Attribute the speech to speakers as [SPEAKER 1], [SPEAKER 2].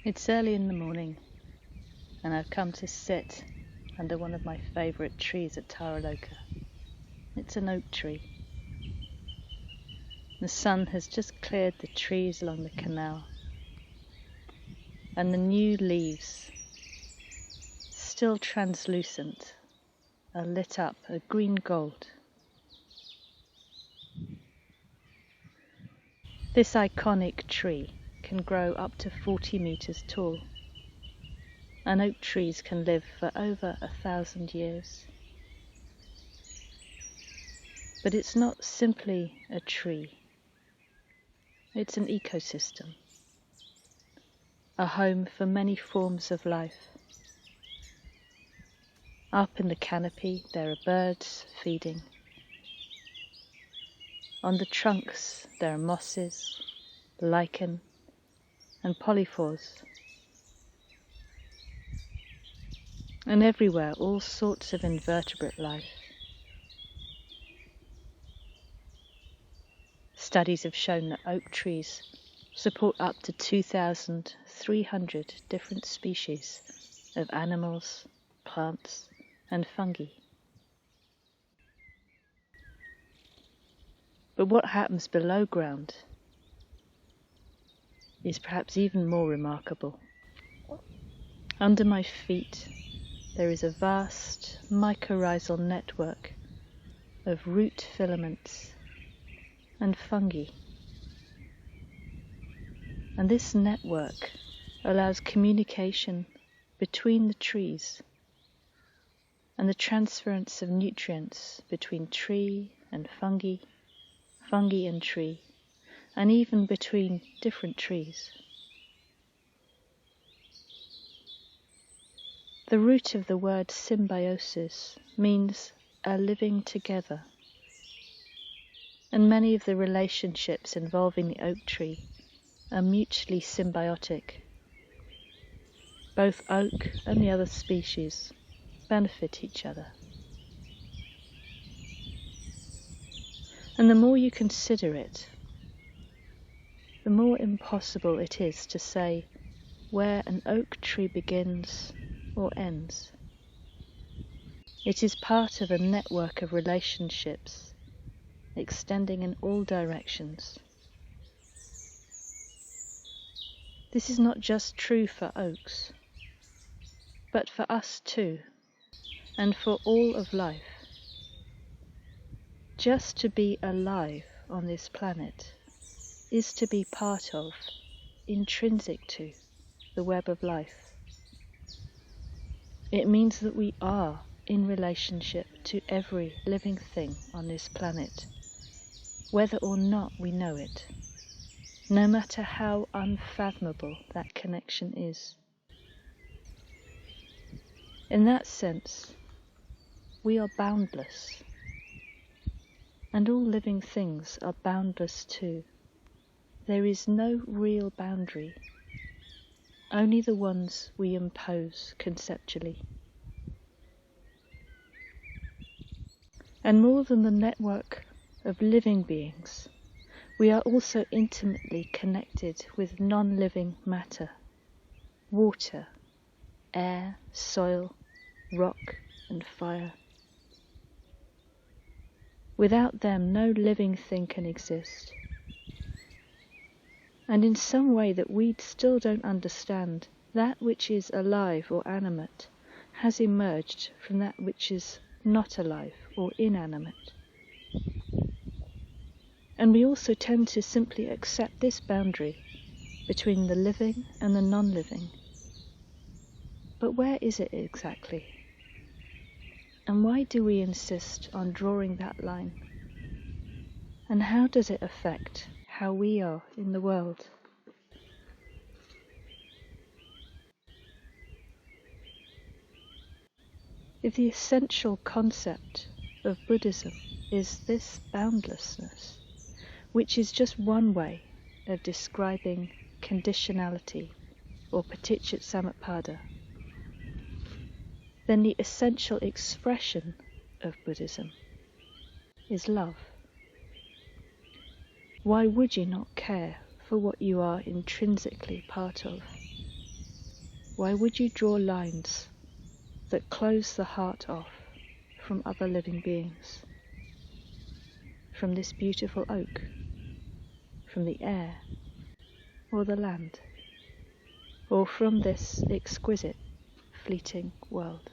[SPEAKER 1] It's early in the morning, and I've come to sit under one of my favourite trees at Taraloka. It's an oak tree. The sun has just cleared the trees along the canal, and the new leaves, still translucent, are lit up a green gold. This iconic tree can grow up to 40 metres tall, and oak trees can live for over 1,000 years. But it's not simply a tree, it's an ecosystem, a home for many forms of life. Up in the canopy there are birds feeding. On the trunks there are mosses, lichen and polyphores. And everywhere all sorts of invertebrate life. Studies have shown that oak trees support up to 2,300 different species of animals, plants and fungi. But what happens below ground is perhaps even more remarkable. Under my feet there is a vast mycorrhizal network of root filaments and fungi. And this network allows communication between the trees and the transference of nutrients between tree and fungi, fungi and tree, and even between different trees. The root of the word symbiosis means a living together, and many of the relationships involving the oak tree are mutually symbiotic. Both oak and the other species benefit each other. And the more you consider it, the more impossible it is to say where an oak tree begins or ends. It is part of a network of relationships extending in all directions. This is not just true for oaks, but for us too, and for all of life. Just to be alive on this planet is to be part of, intrinsic to, the web of life. It means that we are in relationship to every living thing on this planet, whether or not we know it, no matter how unfathomable that connection is. In that sense, we are boundless, and all living things are boundless too. There is no real boundary, only the ones we impose conceptually. And more than the network of living beings, we are also intimately connected with non-living matter, water, air, soil, rock and fire. Without them, no living thing can exist. And in some way that we still don't understand, that which is alive or animate has emerged from that which is not alive or inanimate. And we also tend to simply accept this boundary between the living and the non-living. But where is it exactly? And why do we insist on drawing that line? And how does it affect how we are in the world? If the essential concept of Buddhism is this boundlessness, which is just one way of describing conditionality or paticca-samuppada, then the essential expression of Buddhism is love. Why would you not care for what you are intrinsically part of? Why would you draw lines that close the heart off from other living beings? From this beautiful oak, from the air, or the land, or from this exquisite, fleeting world?